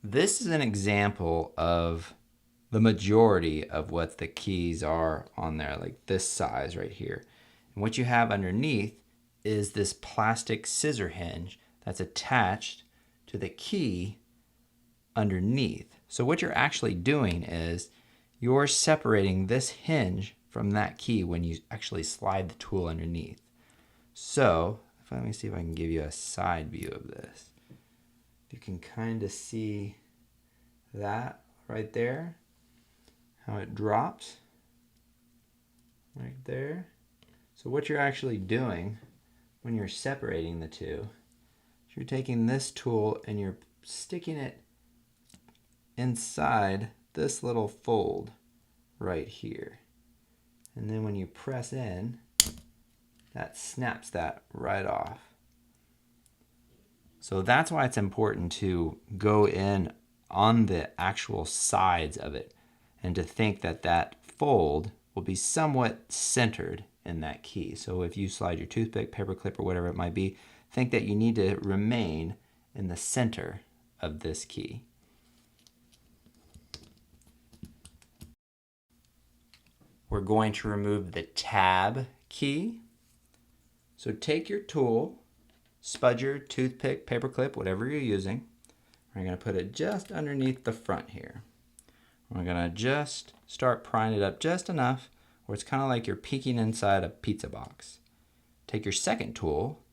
This is an example of the majority of what the keys are on there, like this size right here. And what you have underneath is this plastic scissor hinge that's attached to the key underneath. So what you're actually doing is you're separating this hinge from that key when you actually slide the tool underneath. So let me see if I can give you a side view of this. You can kind of see that right there, how it drops right there. So what you're actually doing when you're separating the two is you're taking this tool and you're sticking it inside this little fold right here. And then when you press in, that snaps that right off. So that's why it's important to go in on the actual sides of it and to think that that fold will be somewhat centered in that key. So if you slide your toothpick, paper clip, or whatever it might be, think that you need to remain in the center of this key. We're going to remove the tab key. So take your tool, spudger, toothpick, paper clip, whatever you're using. We're going to put it just underneath the front here. We're going to just start prying it up just enough where it's kind of like you're peeking inside a pizza box. Take your second tool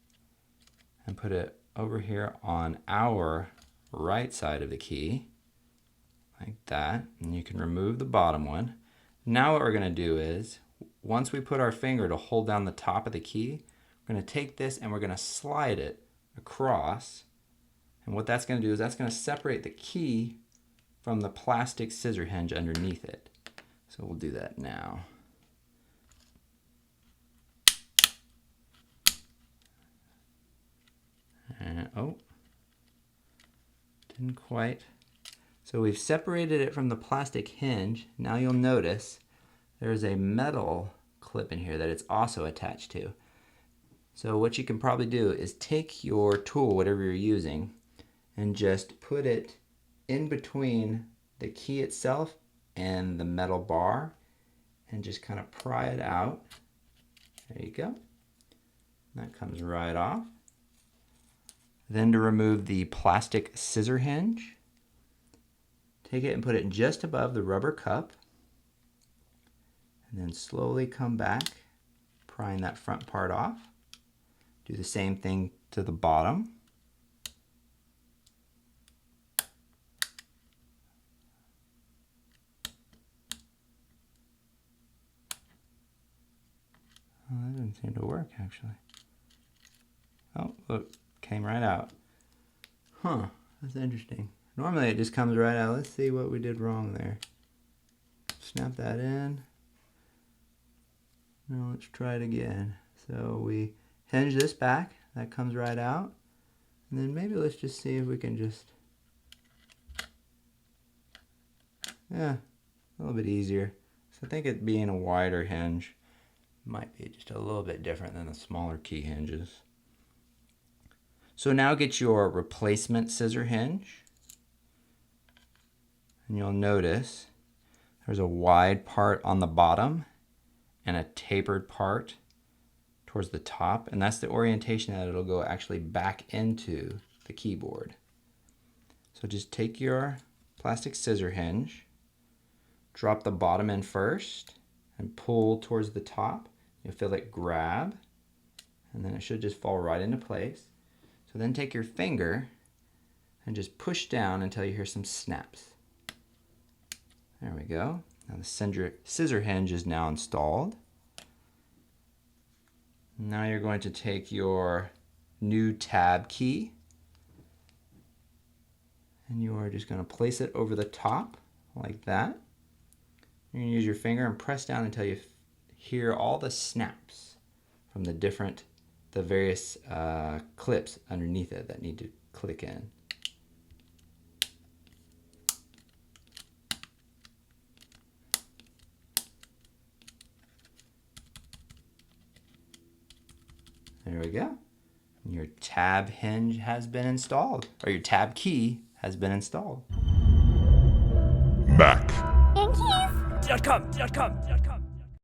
and put it over here on our right side of the key, like that, and you can remove the bottom one. Now what we're going to do is, once we put our finger to hold down the top of the key, we're going to take this and we're going to slide it across. And what that's going to do is that's going to separate the key from the plastic scissor hinge underneath it. So we'll do that now. And, oh, didn't quite. So we've separated it from the plastic hinge. Now you'll notice there's a metal clip in here that it's also attached to. So what you can probably do is take your tool, whatever you're using, and just put it in between the key itself and the metal bar and just kind of pry it out. There you go. That comes right off. Then to remove the plastic scissor hinge, take it and put it just above the rubber cup, and then slowly come back, prying that front part off. Do the same thing to the bottom. Oh, that didn't seem to work actually. Oh, look, came right out. Huh, that's interesting. Normally it just comes right out. Let's see what we did wrong there. Snap that in. Now let's try it again. So we hinge this back, that comes right out. And then maybe let's just see if we can just, yeah, a little bit easier. So I think it being a wider hinge might be just a little bit different than the smaller key hinges. So now get your replacement scissor hinge. And you'll notice there's a wide part on the bottom and a tapered part towards the top, and that's the orientation that it'll go actually back into the keyboard. So just take your plastic scissor hinge, drop the bottom in first, and pull towards the top. You'll feel it grab, and then it should just fall right into place. So then take your finger and just push down until you hear some snaps. There we go. Now the scissor hinge is now installed. Now you're going to take your new tab key and you are just going to place it over the top like that. You're going to use your finger and press down until you hear all the snaps from the various clips underneath it that need to click in. There we go. Your tab hinge has been installed, or your tab key has been installed. Mac. And keys.